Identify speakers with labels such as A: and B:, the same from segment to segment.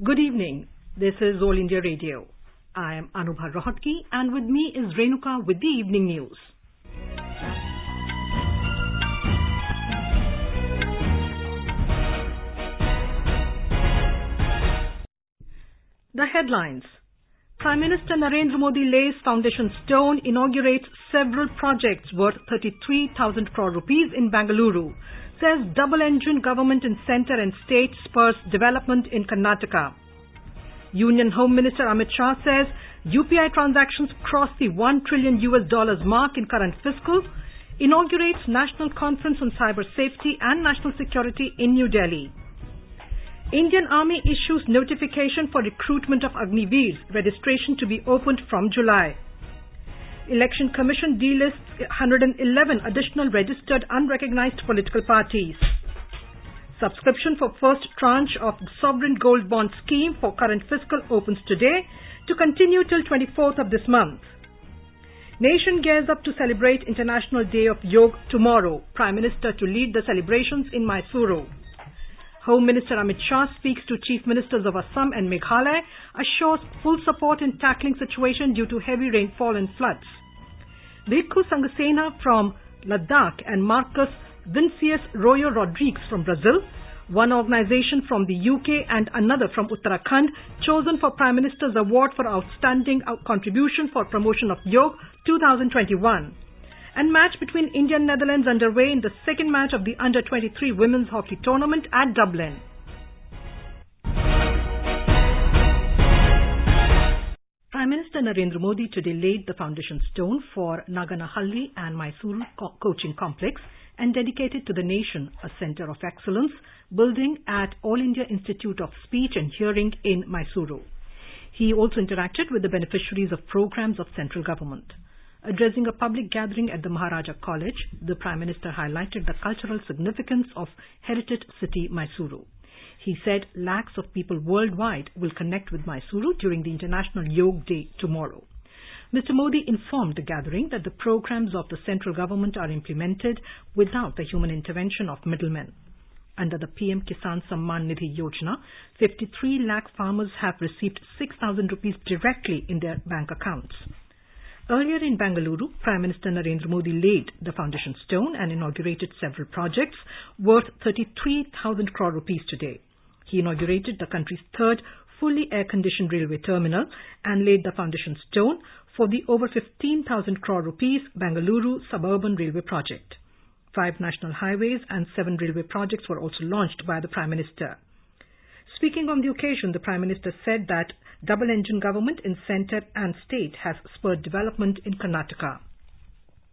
A: Good evening. This is All India Radio. I am Anubha Rohatgi and with me is Renuka with the evening news. The headlines. Prime Minister Narendra Modi lays foundation stone, inaugurates several projects worth 33,000 crore rupees in Bengaluru. Says double-engine government in centre and state spurs development in Karnataka. Union Home Minister Amit Shah says UPI transactions cross the $1 trillion mark in current fiscal. Inaugurates National Conference on Cyber Safety and National Security in New Delhi. Indian Army issues notification for recruitment of Agniveers, registration to be opened from July. Election Commission delists 111 additional registered unrecognized political parties. Subscription for first tranche of Sovereign Gold Bond Scheme for current fiscal opens today to continue till 24th of this month. Nation gears up to celebrate International Day of Yoga tomorrow. Prime Minister to lead the celebrations in Mysuru. Home Minister Amit Shah speaks to Chief Ministers of Assam and Meghalaya, assures full support in tackling situation due to heavy rainfall and floods. Bhikkhu Sanghasena from Ladakh and Marcus Vincius Royo Rodrigues from Brazil, one organization from the UK and another from Uttarakhand, chosen for Prime Minister's Award for Outstanding Contribution for Promotion of Yoga 2021. And match between India and Netherlands underway in the second match of the Under-23 Women's Hockey Tournament at Dublin. Prime Minister Narendra Modi today laid the foundation stone for Naganahalli and Mysuru coaching complex and dedicated to the nation a centre of excellence building at All India Institute of Speech and Hearing in Mysuru. He also interacted with the beneficiaries of programs of central government. Addressing a public gathering at the Maharaja College, the Prime Minister highlighted the cultural significance of heritage city Mysuru. He said lakhs of people worldwide will connect with Mysuru during the International Yoga Day tomorrow. Mr. Modi informed the gathering that the programs of the central government are implemented without the human intervention of middlemen. Under the PM Kisan Samman Nidhi Yojana, 53 lakh farmers have received 6,000 rupees directly in their bank accounts. Earlier in Bengaluru, Prime Minister Narendra Modi laid the foundation stone and inaugurated several projects worth 33,000 crore rupees today. He inaugurated the country's third fully air-conditioned railway terminal and laid the foundation stone for the over 15,000 crore rupees Bengaluru Suburban Railway Project. 5 national highways and 7 railway projects were also launched by the Prime Minister. Speaking on the occasion, the Prime Minister said that double-engine government in centre and state has spurred development in Karnataka.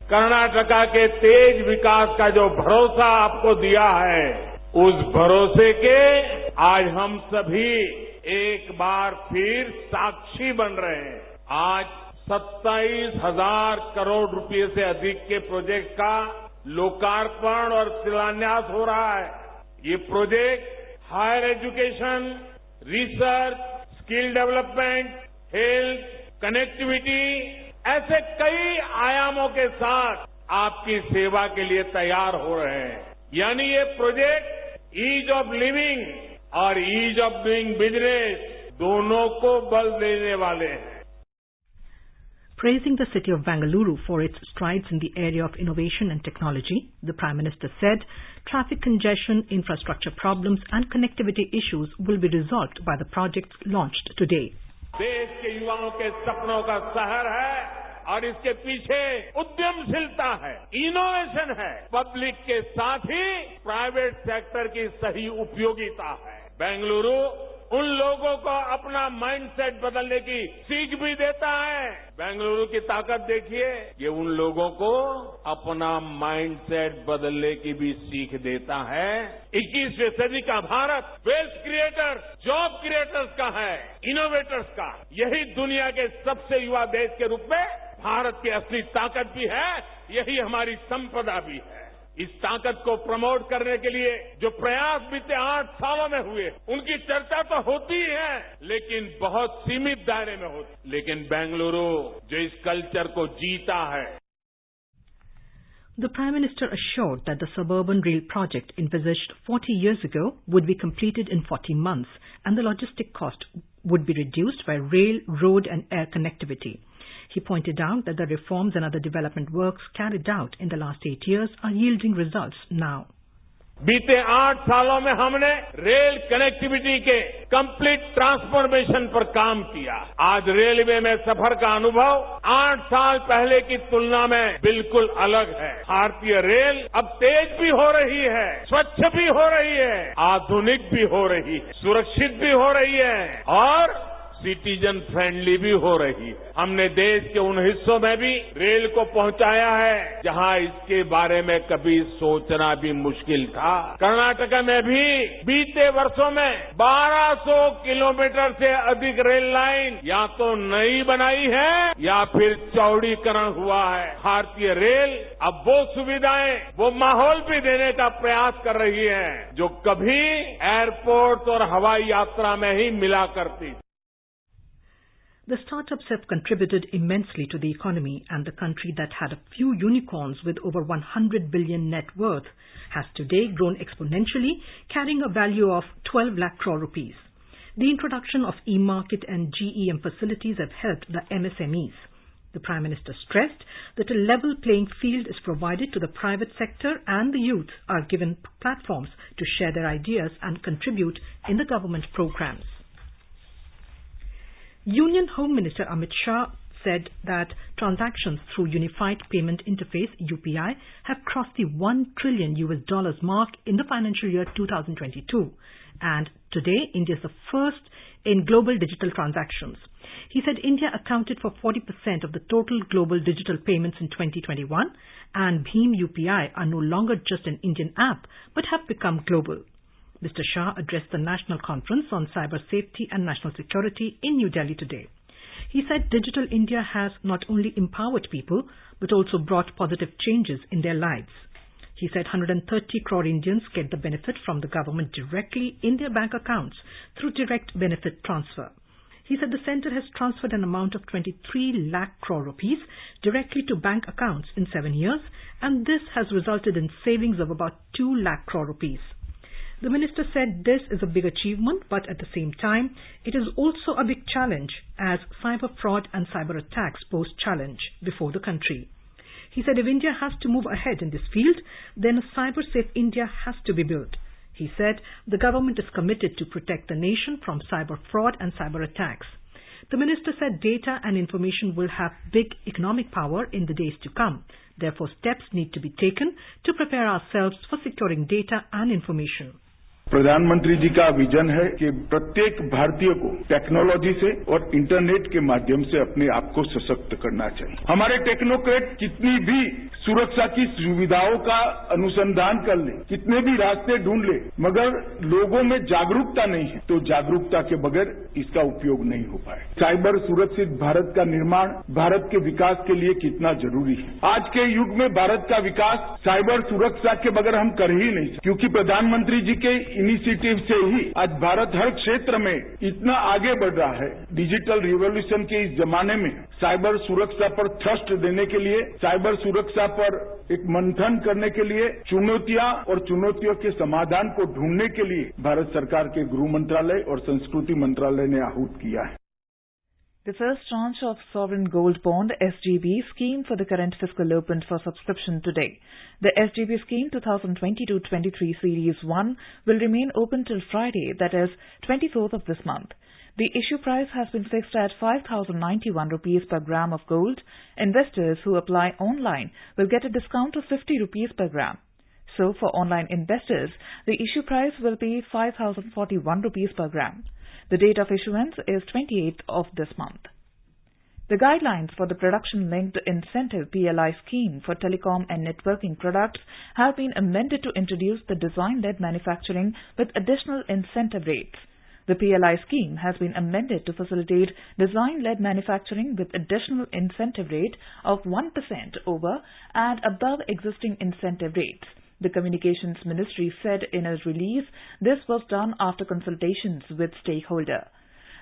B: Karnataka के तेज विकास का जो भरोसा आपको दिया है, उस भरोसे के आज हम सभी एक बार फिर साक्षी बन रहे हैं। आज 27,000 करोड़ रुपए से अधिक के प्रोजेक्ट का लोकार्पण और शिलान्यास हो रहा है। ये project higher education, research, skill development, health, connectivity ऐसे कई आयामों के साथ आपकी सेवा के लिए तैयार हो रहे हैं। यानी ये प्रोजेक्ट ईज ऑफ लिविंग और ईज ऑफ डूइंग बिजनेस दोनों को बल देने वाले हैं।
A: Praising the city of Bengaluru for its strides in the area of innovation and technology, the Prime Minister said traffic congestion, infrastructure problems and connectivity issues will be resolved by the projects launched today.
B: देश के युवाओं के सपनों का शहर है और इसके पीछे उद्यमशीलता है, इनोवेशन है, पब्लिक के साथ ही प्राइवेट सेक्टर की सही उपयोगिता है। बेंगलुरु उन लोगों को अपना माइंडसेट बदलने की सीख भी देता है। बेंगलुरु की ताकत देखिए, ये उन लोगों को अपना माइंडसेट बदलने की भी सीख देता है। 21वीं सदी का Bharat wealth creators, job creators का है, इनोवेटर्स का। यही दुनिया के सबसे युवा देश के रूप में भारत की असली ताकत भी है, यही हमारी संपदा भी है। इस ताकत को प्रमोट करने के लिए जो प्रयास बीते 8 सालों में हुए, उनकी चर्चा तो होती ही है, लेकिन बहुत सीमित दायरे में होती। लेकिन बेंगलुरु जो इस कल्चर को जीता है।
A: The Prime Minister assured that the suburban rail project envisaged 40 years ago would be completed in 40 months and the logistic cost would be reduced by rail, road and air connectivity. He pointed out that the reforms and other development works carried out in the last 8 years are yielding results now.
B: बीते 8 सालों में हमने rail connectivity के complete transformation पर काम किया। आज railway में सफर का अनुभव 8 साल पहले की तुलना में बिल्कुल अलग है। भारतीय रेल अब तेज भी हो रही है, स्वच्छ भी हो रही है, आधुनिक भी हो रही है, सुरक्षित भी हो रही है और सिटीजन फ्रेंडली भी हो रही है। हमने देश के उन हिस्सों में भी रेल को पहुंचाया है जहां इसके बारे में कभी सोचना भी मुश्किल था। कर्नाटक में भी बीते वर्षों में 1200 किलोमीटर से अधिक रेल लाइन या तो नई बनाई है या फिर चौड़ीकरण हुआ है। भारतीय रेल अब वो सुविधाएं, वो माहौल भी देने का प्रयास कर रही है जो कभी एयरपोर्ट और हवाई यात्रा में ही मिला करती थी।
A: The startups have contributed immensely to the economy, and the country that had a few unicorns with over 100 billion net worth has today grown exponentially, carrying a value of 12 lakh crore rupees. The introduction of e-market and GEM facilities have helped the MSMEs. The Prime Minister stressed that a level playing field is provided to the private sector and the youth are given platforms to share their ideas and contribute in the government programs. Union Home Minister Amit Shah said that transactions through Unified Payment Interface UPI have crossed the $1 trillion mark in the financial year 2022, and today India is the first in global digital transactions. He said India accounted for 40% of the total global digital payments in 2021, and Bheem UPI are no longer just an Indian app but have become global. Mr. Shah addressed the National Conference on Cyber Safety and National Security in New Delhi today. He said Digital India has not only empowered people but also brought positive changes in their lives. He said 130 crore Indians get the benefit from the government directly in their bank accounts through direct benefit transfer. He said the centre has transferred an amount of 23 lakh crore rupees directly to bank accounts in 7 years, and this has resulted in savings of about 2 lakh crore rupees. The minister said this is a big achievement, but at the same time, it is also a big challenge as cyber fraud and cyber attacks pose challenge before the country. He said if India has to move ahead in this field, then a cyber-safe India has to be built. He said the government is committed to protect the nation from cyber fraud and cyber attacks. The minister said data and information will have big economic power in the days to come. Therefore, steps need to be taken to prepare ourselves for securing data and information.
C: प्रधानमंत्री जी का vision है कि प्रत्येक भारतीय को technology से और internet के माध्यम से अपने आप को सशक्त करना चाहिए। हमारे टेक्नोक्रेट कितनी भी सुरक्षा की सुविधाओं का अनुसंधान कर ले, कितने भी रास्ते ढूंढ ले, मगर लोगों में जागरूकता नहीं है तो जागरूकता के बगैर इसका उपयोग नहीं हो पाए। साइबर सुरक्षित भारत का निर्माण भारत के विकास के लिए कितना जरूरी है। आज के युग में भारत का विकास साइबर सुरक्षा के बगैर हम कर ही नहीं सकते, क्योंकि प्रधानमंत्री जी के इनिशिएटिव से ही आज भारत हर क्षेत्र में इतना आगे बढ़ रहा है। डिजिटल रिवॉल्यूशन के इस जमाने में साइबर सुरक्षा पर थ्रस्ट देने के लिए, साइबर सुरक्षा पर एक मंथन करने के लिए, चुनौतियां और चुनौतियों के समाधान को ढूंढने के लिए भारत सरकार के गृह मंत्रालय और संस्कृति मंत्रालय ने आहूत किया है।
D: The first tranche of Sovereign Gold Bond SGB scheme for the current fiscal opened for subscription today. The SGB scheme 2022-23 Series 1 will remain open till Friday, that is 24th of this month. The issue price has been fixed at 5,091 rupees per gram of gold. Investors who apply online will get a discount of 50 rupees per gram. So for online investors, the issue price will be 5,041 rupees per gram. The date of issuance is 28th of this month. The guidelines for the Production-Linked Incentive PLI scheme for telecom and networking products have been amended to introduce the design-led manufacturing with additional incentive rates. The PLI scheme has been amended to facilitate design-led manufacturing with additional incentive rate of 1% over and above existing incentive rates. The Communications Ministry said in a release this was done after consultations with stakeholders.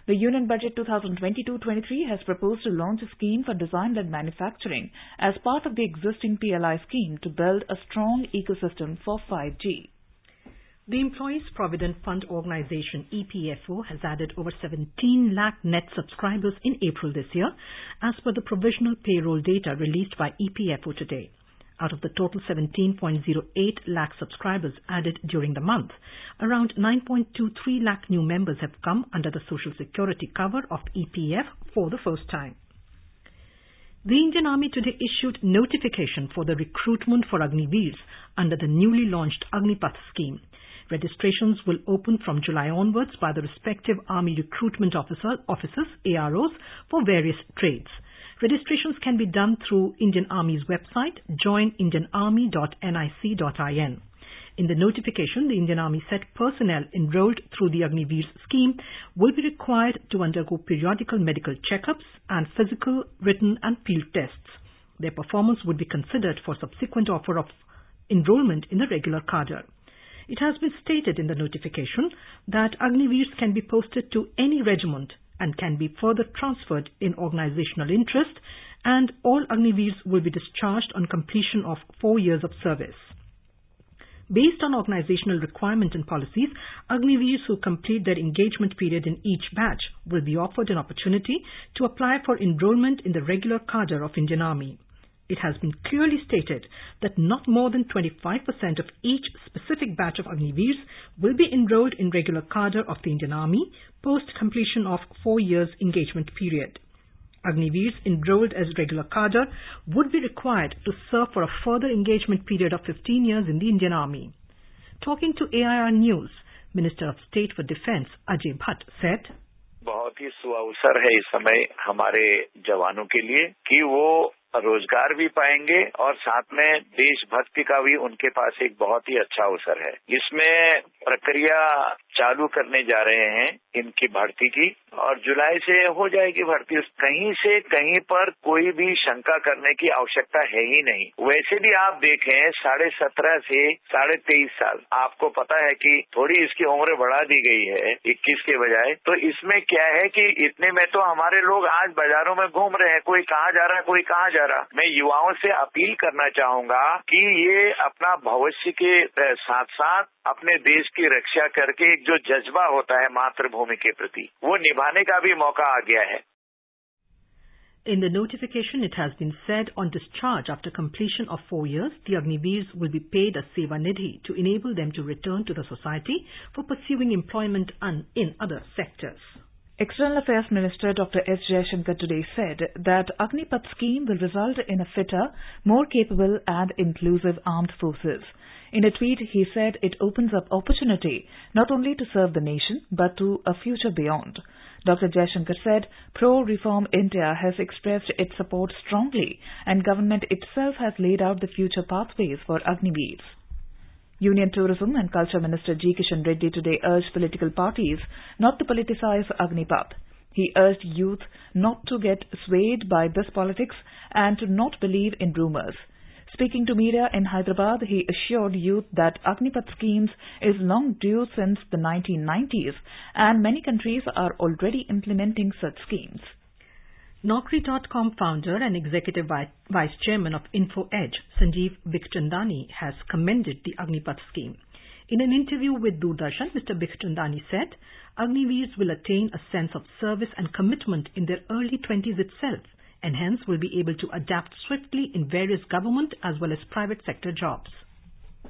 D: The Union Budget 2022-23 has proposed to launch a scheme for design-led manufacturing as part of the existing PLI scheme to build a strong ecosystem for 5G.
A: The Employees Provident Fund Organization EPFO has added over 17 lakh net subscribers in April this year, as per the provisional payroll data released by EPFO today. Out of the total 17.08 lakh subscribers added during the month, around 9.23 lakh new members have come under the Social Security cover of EPF for the first time. The Indian Army today issued notification for the recruitment for Agniveers under the newly launched Agnipath scheme. Registrations will open from July onwards by the respective Army Recruitment Officers, AROs, for various trades. Registrations can be done through Indian Army's website, joinindianarmy.nic.in. In the notification, the Indian Army said personnel enrolled through the Agniveers scheme will be required to undergo periodical medical checkups and physical, written and field tests. Their performance would be considered for subsequent offer of enrollment in the regular cadre. It has been stated in the notification that Agniveers can be posted to any regiment and can be further transferred in organizational interest, and all Agniveers will be discharged on completion of 4 years of service. Based on organizational requirement and policies, Agniveers who complete their engagement period in each batch will be offered an opportunity to apply for enrollment in the regular cadre of Indian Army. It has been clearly stated that not more than 25% of each specific batch of Agniveers will be enrolled in regular cadre of the Indian Army post completion of 4 years engagement period. Agniveers enrolled as regular cadre would be required to serve for a further engagement period of 15 years in the Indian Army. Talking to AIR News, Minister of State for Defence Ajay Bhatt said,
E: बहुत ही सुअवसर है इस समय हमारे जवानों के लिए कि वो रोजगार भी पाएंगे और साथ में देशभक्ति का भी उनके पास एक बहुत ही अच्छा अवसर है। इसमें प्रक्रिया चालू करने जा रहे हैं इनकी भर्ती की और जुलाई से हो जाएगी भर्ती। कहीं से कहीं पर कोई भी शंका करने की आवश्यकता है ही नहीं। वैसे भी आप देखें 17.5 से 23.5 साल, आपको पता है कि थोड़ी इसकी उम्र बढ़ा दी गई है 21 के बजाय। तो इसमें क्या है कि इतने में तो हमारे लोग आज बाजारों में घूम रहे हैं, कोई कहाँ जा रहा है कोई कहाँ जा रहा। मैं युवाओं से अपील करना चाहूंगा कि ये अपना भविष्य के साथ साथ अपने देश की रक्षा करके एक जो जज्बा होता है मातृभूमि के प्रति वो निभाने का भी मौका आ गया है।
A: In the notification, it has been said on discharge after completion of 4 years, the Agniveers will be paid a Seva Nidhi to enable them to return to the society for pursuing employment in other sectors.
D: External Affairs Minister Dr. S. Jaishankar today said that Agnipath scheme will result in a fitter, more capable and inclusive armed forces. In a tweet, he said it opens up opportunity not only to serve the nation but to a future beyond. Dr. Jaishankar said pro-reform India has expressed its support strongly and government itself has laid out the future pathways for Agniveers. Union Tourism and Culture Minister G. Kishan Reddy today urged political parties not to politicize Agnipath. He urged youth not to get swayed by this politics and to not believe in rumours. Speaking to media in Hyderabad, he assured youth that Agnipath schemes is long due since the 1990s and many countries are already implementing such schemes.
A: Naukri.com founder and executive vice chairman of InfoEdge, Sanjeev Bikhchandani, has commended the Agnipath scheme. In an interview with Doordarshan, Mr. Bikhchandani said, Agniveers will attain a sense of service and commitment in their early 20s itself, and hence will be able to adapt swiftly in various government as well as private sector jobs.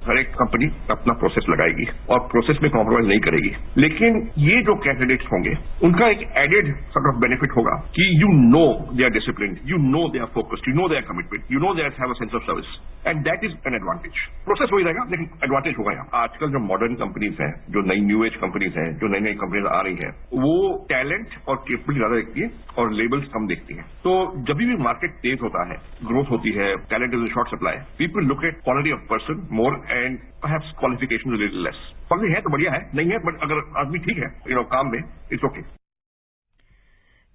F: हर एक company अपना process लगाएगी और process में compromise नहीं करेगी, लेकिन ये जो कैंडिडेट्स होंगे उनका एक एडेड सॉर्ट ऑफ बेनिफिट होगा कि you know they are disciplined, you know they are focused, you know they are commitment, you know they have a sense of service and that is an advantage. Process वही रहेगा लेकिन advantage होगा यहाँ। आजकल जो modern companies हैं, जो नई न्यू एज कंपनीज हैं, जो नई नई कंपनीज आ रही हैं, वो टैलेंट और कैपेबिलिटी ज्यादा देखती है और लेबल्स कम देखती है। तो जब भी मार्केट तेज होता है, ग्रोथ होती है, talent is in short supply, people look at quality of person more and perhaps qualification a little less. पक्की है तो बढ़िया है, नहीं है बट अगर आदमी ठीक है काम में, it's okay.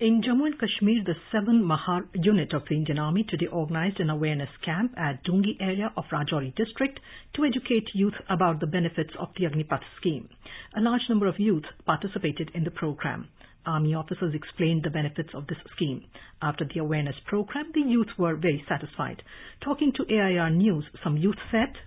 A: In Jammu and Kashmir, the 7 Mahar unit of the Indian Army today organized an awareness camp at Dungi area of Rajouri district to educate youth about the benefits of the Agnipath scheme. A large number of youth participated in the program. Army officers explained the benefits of this scheme. After the awareness program, the youth were very satisfied. Talking to AIR News, some youth said,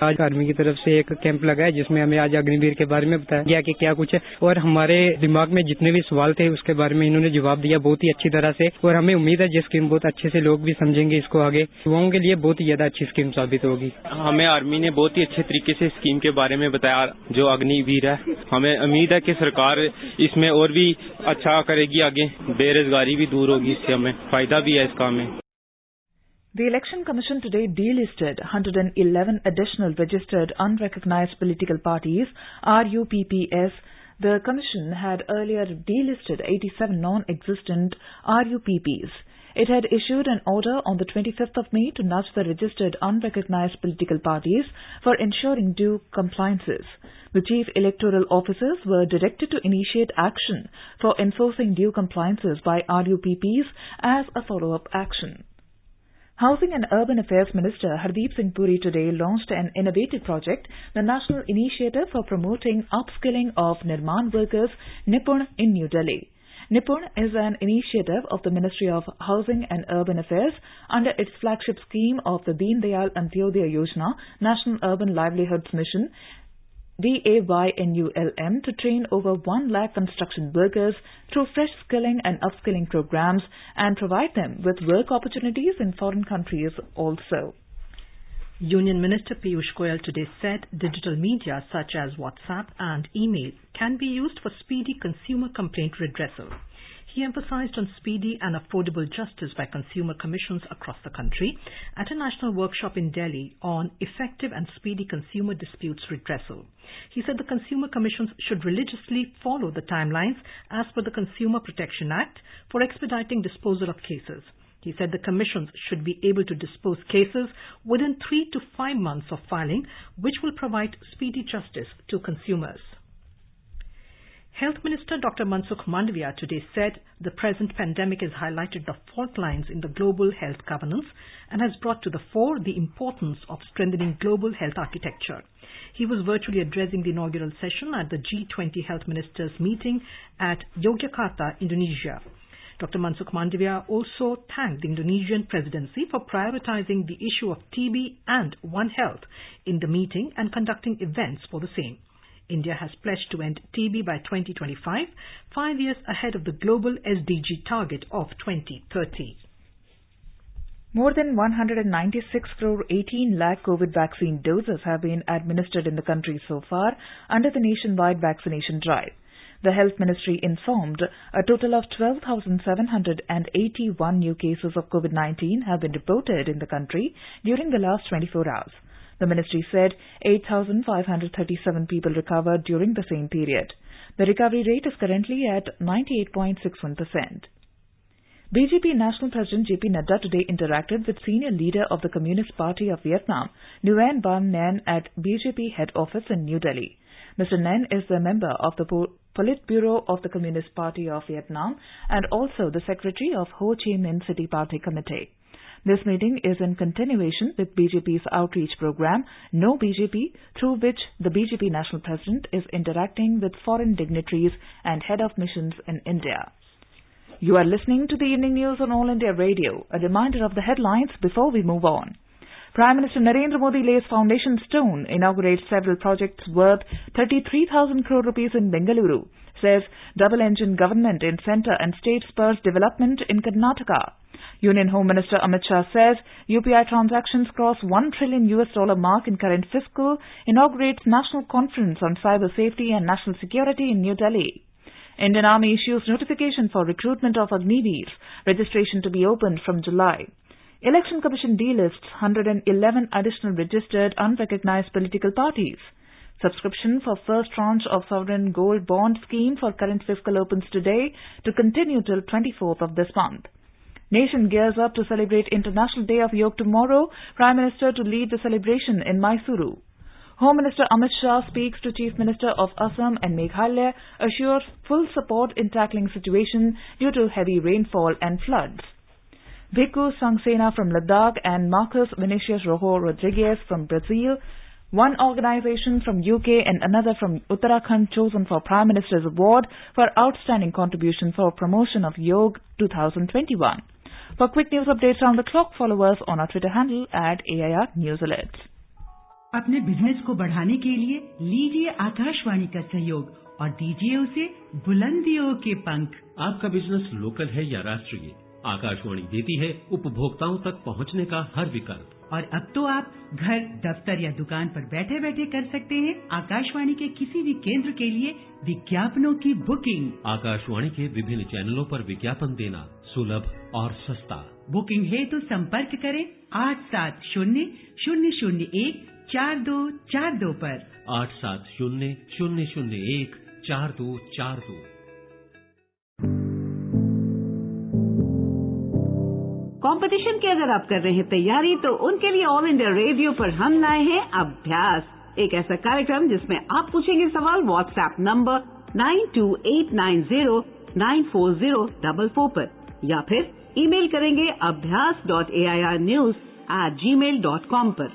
G: आज army की तरफ से एक camp लगा है जिसमें हमें आज अग्निवीर के बारे में बताया गया कि क्या कुछ है और हमारे दिमाग में जितने भी सवाल थे उसके बारे में इन्होंने जवाब दिया बहुत ही अच्छी तरह से और हमें उम्मीद है ये स्कीम बहुत अच्छे से लोग भी समझेंगे इसको आगे युवाओं के लिए बहुत ही ज्यादा अच्छी स्कीम साबित होगी।
H: हमें आर्मी ने बहुत ही अच्छे तरीके से स्कीम के बारे में बताया जो अग्निवीर है। हमें उम्मीद है कि सरकार इसमें और भी अच्छा करेगी आगे, बेरोजगारी भी दूर होगी, इससे हमें फायदा भी है इस काम में।
D: The Election Commission today delisted 111 additional registered unrecognized political parties, RUPPs. The Commission had earlier delisted 87 non-existent RUPPs. It had issued an order on the 25th of May to nudge the registered unrecognized political parties for ensuring due compliances. The chief electoral officers were directed to initiate action for enforcing due compliances by RUPPs as a follow-up action. Housing and Urban Affairs Minister Hardeep Singh Puri today launched an innovative project, the National Initiative for Promoting Upskilling of Nirman Workers, Nipun, in New Delhi. Nipun is an initiative of the Ministry of Housing and Urban Affairs under its flagship scheme of the Deen Dayal Antyodaya Yojana, National Urban Livelihoods Mission, DAYNULM, to train over 1 lakh construction workers through fresh skilling and upskilling programs and provide them with work opportunities in foreign countries also.
A: Union Minister Piyush Goyal today said digital media such as WhatsApp and email can be used for speedy consumer complaint redressal. He emphasized on speedy and affordable justice by consumer commissions across the country at a national workshop in Delhi on effective and speedy consumer disputes redressal. He said the consumer commissions should religiously follow the timelines as per the Consumer Protection Act for expediting disposal of cases. He said the commissions should be able to dispose cases within 3 to 5 months of filing, which will provide speedy justice to consumers. Health Minister Dr. Mansukh Mandavia today said the present pandemic has highlighted the fault lines in the global health governance and has brought to the fore the importance of strengthening global health architecture. He was virtually addressing the inaugural session at the G20 Health Ministers meeting at Yogyakarta, Indonesia. Dr. Mansukh Mandavia also thanked the Indonesian presidency for prioritizing the issue of TB and One Health in the meeting and conducting events for the same. India has pledged to end TB by 2025, 5 years ahead of the global SDG target of 2030.
D: More than 196 crore 18 lakh COVID vaccine doses have been administered in the country so far under the nationwide vaccination drive. The Health Ministry informed a total of 12,781 new cases of COVID-19 have been reported in the country during the last 24 hours. The ministry said 8,537 people recovered during the same period. The recovery rate is currently at 98.61%. BJP National President JP Nadda today interacted with senior leader of the Communist Party of Vietnam, Nguyen Van Nguyen, at BJP head office in New Delhi. Mr. Nguyen is the member of the Politburo of the Communist Party of Vietnam and also the secretary of Ho Chi Minh City Party Committee. This meeting is in continuation with BJP's outreach program, No BJP, through which the BJP National President is interacting with foreign dignitaries and head of missions in India. You are listening to the evening news on All India Radio. A reminder of the headlines before we move on. Prime Minister Narendra Modi lays foundation stone, inaugurates several projects worth 33,000 crore rupees in Bengaluru, says double-engine government in centre and state spurs development in Karnataka. Union Home Minister Amit Shah says UPI transactions cross $1 trillion mark in current fiscal, inaugurates National Conference on Cyber Safety and National Security in New Delhi. Indian Army issues notification for recruitment of Agniveers, registration to be opened from July. Election Commission delists 111 additional registered unrecognized political parties. Subscription for first tranche of sovereign gold bond scheme for current fiscal opens today to continue till 24th of this month. Nation gears up to celebrate International Day of Yoga tomorrow. Prime Minister to lead the celebration in Mysuru. Home Minister Amit Shah speaks to Chief Minister of Assam and Meghalaya, assures full support in tackling situation due to heavy rainfall and floods. Bhikkhu Sangsena from Ladakh and Marcus Vinicius Rojo Rodriguez from Brazil, one organization from UK and another from Uttarakhand chosen for Prime Minister's Award for Outstanding Contribution for Promotion of Yoga 2021. For quick news updates around the clock, follow us on our Twitter handle @AIR News Alerts.
I: अपने business को बढ़ाने के लिए लीजिए आकाशवाणी का सहयोग और दीजिए उसे बुलंदियों के पंख।
J: आपका बिजनेस लोकल है या राष्ट्रीय, आकाशवाणी देती है उपभोक्ताओं तक पहुंचने का हर विकल्प।
I: और अब तो आप घर, दफ्तर या दुकान पर बैठे बैठे कर सकते हैं आकाशवाणी के किसी भी केंद्र के लिए विज्ञापनों की बुकिंग।
J: आकाशवाणी के विभिन्न चैनलों पर विज्ञापन देना सुलभ और सस्ता।
I: बुकिंग है तो संपर्क करें 8700014242 पर।
J: 8700014242।
K: कंपटीशन की अगर आप कर रहे हैं तैयारी, तो उनके लिए ऑल इंडिया रेडियो पर हम लाए हैं अभ्यास, एक ऐसा कार्यक्रम जिसमें आप पूछेंगे सवाल व्हाट्सएप नंबर 9289094044 पर, या फिर ईमेल करेंगे abhyas.airnews@gmail.com पर,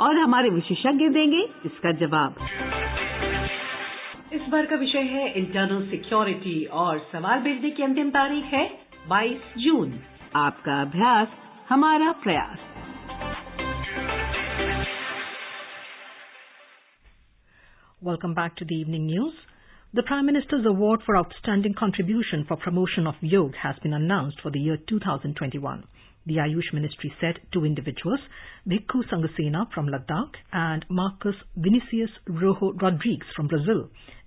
K: और हमारे विशेषज्ञ देंगे इसका जवाब। इस बार का विषय है इंटरनल सिक्योरिटी और सवाल भेजने की अंतिम तारीख है 22 जून। आपका अभ्यास हमारा प्रयास।
A: Welcome back to the evening news. The Prime Minister's Award for Outstanding Contribution for Promotion of Yoga has been announced for the year 2021. The Ayush Ministry said two individuals, Bhikkhu Sangsena from Ladakh and Marcus Vinicius Rojo Rodriguez from Brazil,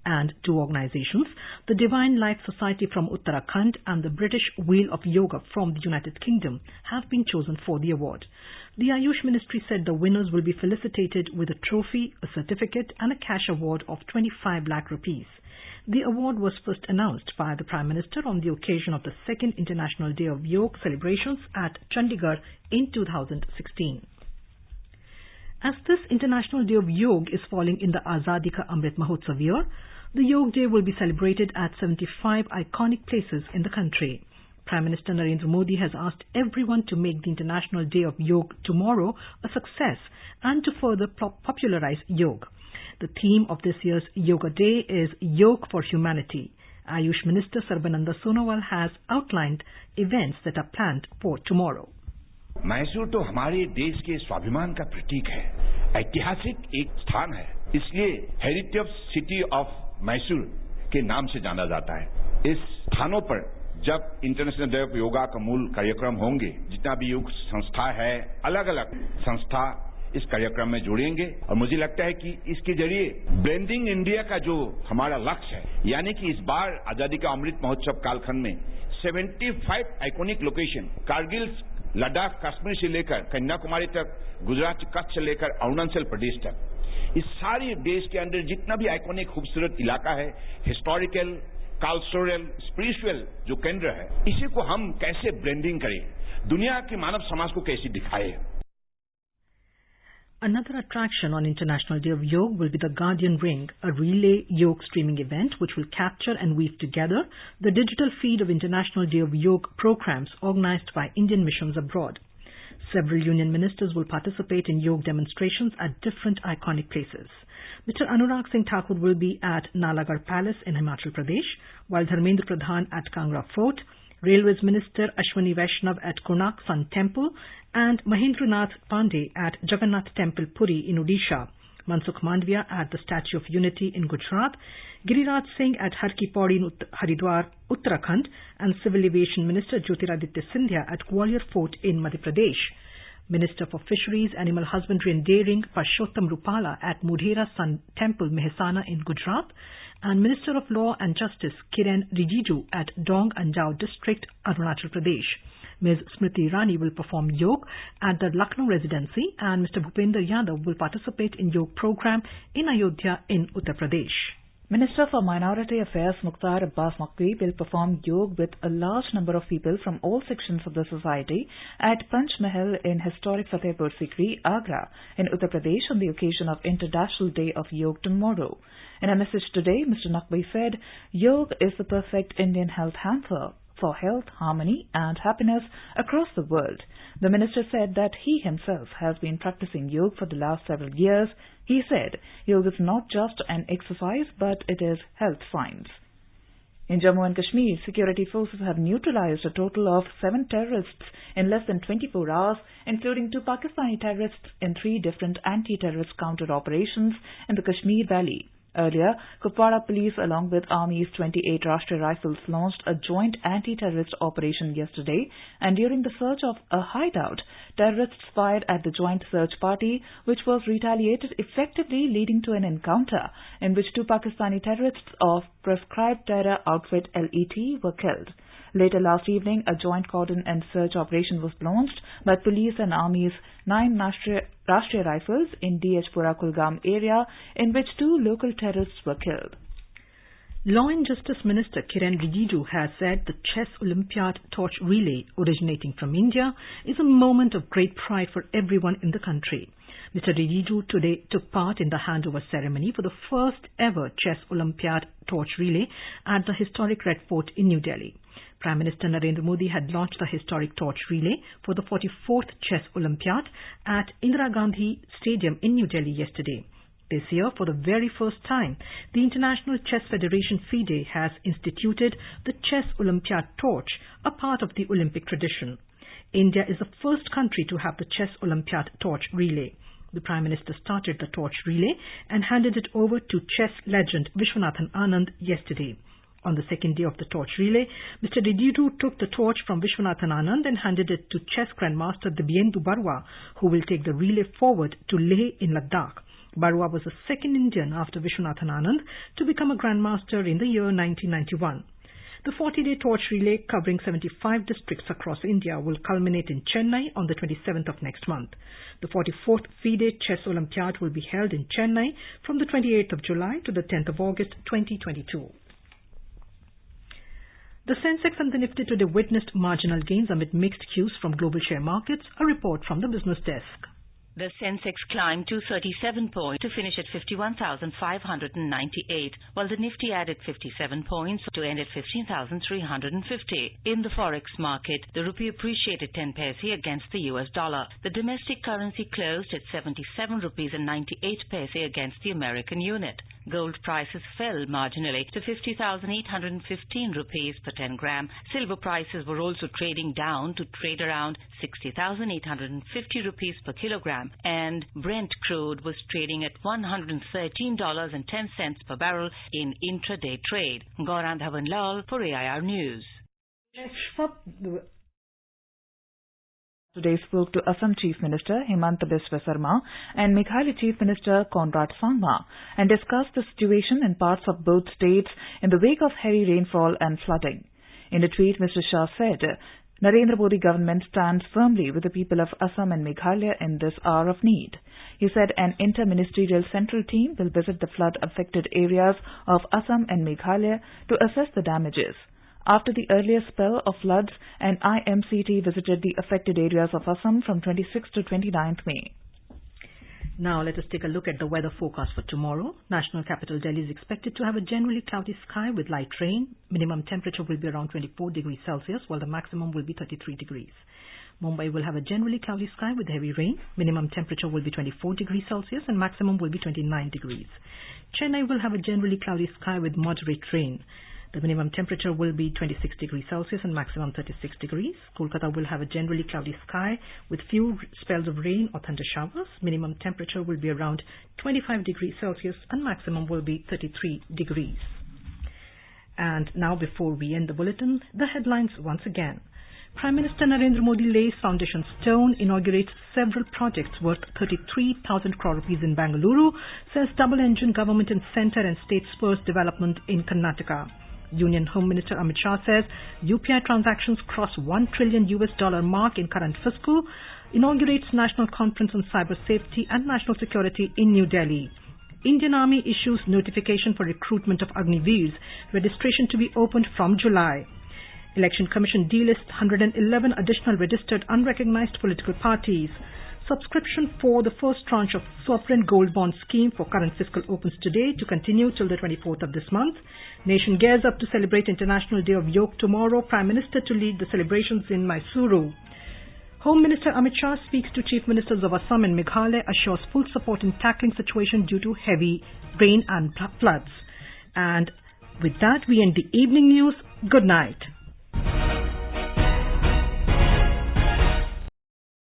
A: and two organizations, the Divine Life Society from Uttarakhand and the British Wheel of Yoga from the United Kingdom, have been chosen for the award. The Ayush Ministry said the winners will be felicitated with a trophy, a certificate and a cash award of 25 lakh rupees. The award was first announced by the Prime Minister on the occasion of the second International Day of Yoga celebrations at Chandigarh in 2016. As this International Day of Yoga is falling in the Azadi Ka Amrit Mahotsav year, the Yoga Day will be celebrated at 75 iconic places in the country. Prime Minister Narendra Modi has asked everyone to make the International Day of Yoga tomorrow a success and to further popularize yoga. The theme of this year's Yoga Day is Yoga for Humanity. Ayush Minister Sarbananda Sonowal has outlined events that are planned for tomorrow.
L: Mysore तो हमारे देश के स्वाभिमान का प्रतीक है, ऐतिहासिक एक स्थान है, इसलिए हेरिटेज सिटी ऑफ मैसूर के नाम से जाना जाता है। इस स्थानों पर जब इंटरनेशनल डे ऑफ योगा का मूल कार्यक्रम होंगे, जितना भी योग संस्था है, अलग अलग संस्था इस कार्यक्रम में जुड़ेंगे, और मुझे लगता है कि इसके जरिए ब्लेंडिंग इंडिया का जो हमारा लक्ष्य है, यानी कि इस बार आजादी का अमृत महोत्सव कालखंड में 75 आइकॉनिक लोकेशन, कारगिल, लद्दाख, कश्मीर से लेकर कन्याकुमारी तक, गुजरात कच्छ से लेकर अरुणाचल प्रदेश तक, इस सारे देश के अंदर जितना भी आइकॉनिक खूबसूरत इलाका है, हिस्टोरिकल, कल्चरल, स्पिरिचुअल जो केंद्र है, इसी को हम कैसे ब्लेंडिंग करें, दुनिया के मानव समाज को कैसे दिखाएं।
A: Another attraction on International Day of Yoga will be the Guardian Ring, a relay yoga streaming event which will capture and weave together the digital feed of International Day of Yoga programs organized by Indian missions abroad. Several union ministers will participate in yoga demonstrations at different iconic places. Mr. Anurag Singh Thakur will be at Nalagarh Palace in Himachal Pradesh, while Dharmendra Pradhan at Kangra Fort, Railways Minister Ashwani Vaishnav at Konark Sun Temple, and Mahendranath Pandey at Jagannath Temple Puri in Odisha, Mansukh Mandviya at the Statue of Unity in Gujarat, Giriraj Singh at Har Ki Pauri in Haridwar, Uttarakhand, and Civil Aviation Minister Jyotiraditya Scindia at Gwalior Fort in Madhya Pradesh. Minister for Fisheries, Animal Husbandry and Dairying Purushottam Rupala at Modhera Sun Temple, Mehsana in Gujarat, and Minister of Law and Justice Kiren Rijiju at Dong Anjao District, Arunachal Pradesh. Ms. Smriti Irani will perform yoga at the Lucknow Residency, and Mr. Bhupender Yadav will participate in yoga program in Ayodhya in Uttar Pradesh.
D: Minister for Minority Affairs Mukhtar Abbas Naqvi will perform yoga with a large number of people from all sections of the society at Panch Mahal in historic Fatehpur Sikri, Agra, in Uttar Pradesh on the occasion of International Day of Yoga tomorrow. In a message today, Mr. Naqvi said, Yoga is the perfect Indian health hamper for health, harmony and happiness across the world. The minister said that he himself has been practicing yoga for the last several years. He said, yoga is not just an exercise, but it is health science. In Jammu and Kashmir, security forces have neutralized a total of 7 terrorists in less than 24 hours, including 2 Pakistani terrorists in 3 different anti-terrorist counter operations in the Kashmir Valley. Earlier, Kupwara police along with Army's 28 Rashtriya Rifles launched a joint anti-terrorist operation yesterday, and during the search of a hideout, terrorists fired at the joint search party, which was retaliated effectively, leading to an encounter in which 2 Pakistani terrorists of prescribed terror outfit LET were killed. Later last evening, a joint cordon and search operation was launched by police and Army's 9 Rashtriya Rifles in DH-Pura Kulgam area, in which 2 local terrorists were killed.
A: Law and Justice Minister Kiren Rijiju has said the Chess Olympiad torch relay originating from India is a moment of great pride for everyone in the country. Mr. Rijiju today took part in the handover ceremony for the first ever Chess Olympiad torch relay at the historic Red Fort in New Delhi. Prime Minister Narendra Modi had launched the historic torch relay for the 44th Chess Olympiad at Indira Gandhi Stadium in New Delhi yesterday. This year, for the very first time, the International Chess Federation FIDE has instituted the Chess Olympiad torch, a part of the Olympic tradition. India is the first country to have the Chess Olympiad torch relay. The Prime Minister started the torch relay and handed it over to chess legend Vishwanathan Anand yesterday. On the second day of the torch relay, Mr. Rijiju took the torch from Vishwanathan Anand and handed it to chess grandmaster Dibyendu Barua, who will take the relay forward to Leh in Ladakh. Barua was the second Indian after Vishwanathan Anand to become a grandmaster in the year 1991. The 40-day torch relay covering 75 districts across India will culminate in Chennai on the 27th of next month. The 44th FIDE Chess Olympiad will be held in Chennai from the 28th of July to the 10th of August 2022. The Sensex and the Nifty today witnessed marginal gains amid mixed cues from global share markets. A report from the business desk.
M: The Sensex climbed 237 points to finish at 51,598, while the Nifty added 57 points to end at 15,350. In the forex market, the rupee appreciated 10 paise against the US dollar. The domestic currency closed at 77 rupees and 98 paise against the American unit. Gold prices fell marginally to 50,815 rupees per 10 gram. Silver prices were also trading down to trade around 60,850 rupees per kilogram. And Brent crude was trading at $113.10 per barrel in intraday trade. Gaurang Dhawanlal for AIR News.
D: Today spoke to Assam Chief Minister Hemanta Biswa Sarma and Meghalaya Chief Minister Conrad Sangma and discussed the situation in parts of both states in the wake of heavy rainfall and flooding. In a tweet, Mr. Shah said, Narendra Modi government stands firmly with the people of Assam and Meghalaya in this hour of need. He said an inter-ministerial central team will visit the flood-affected areas of Assam and Meghalaya to assess the damages. After the earlier spell of floods, an IMCT visited the affected areas of Assam from 26th to 29th May.
A: Now let us take a look at the weather forecast for tomorrow. National capital Delhi is expected to have a generally cloudy sky with light rain. Minimum temperature will be around 24 degrees Celsius, while the maximum will be 33 degrees. Mumbai will have a generally cloudy sky with heavy rain. Minimum temperature will be 24 degrees Celsius and maximum will be 29 degrees. Chennai will have a generally cloudy sky with moderate rain. The minimum temperature will be 26 degrees Celsius and maximum 36 degrees. Kolkata will have a generally cloudy sky with few spells of rain or thunder showers. Minimum temperature will be around 25 degrees Celsius and maximum will be 33 degrees. And now before we end the bulletin, the headlines once again. Prime Minister Narendra Modi lays foundation stone, inaugurates several projects worth 33,000 crore rupees in Bangalore, says double-engine government in centre and state spurs development in Karnataka. Union Home Minister Amit Shah says UPI transactions cross $1 trillion mark in current fiscal, inaugurates National Conference on Cyber Safety and National Security in New Delhi. Indian Army issues notification for recruitment of Agniveers, registration to be opened from July. Election Commission delists 111 additional registered unrecognized political parties. Subscription for the first tranche of sovereign gold bond scheme for current fiscal opens today to continue till the 24th of this month. Nation gears up to celebrate International Day of Yoga tomorrow. Prime Minister to lead the celebrations in Mysuru. Home Minister Amit Shah speaks to Chief Ministers of Assam and Meghalaya, assures full support in tackling situation due to heavy rain and floods. And with that, we end the evening news. Good night.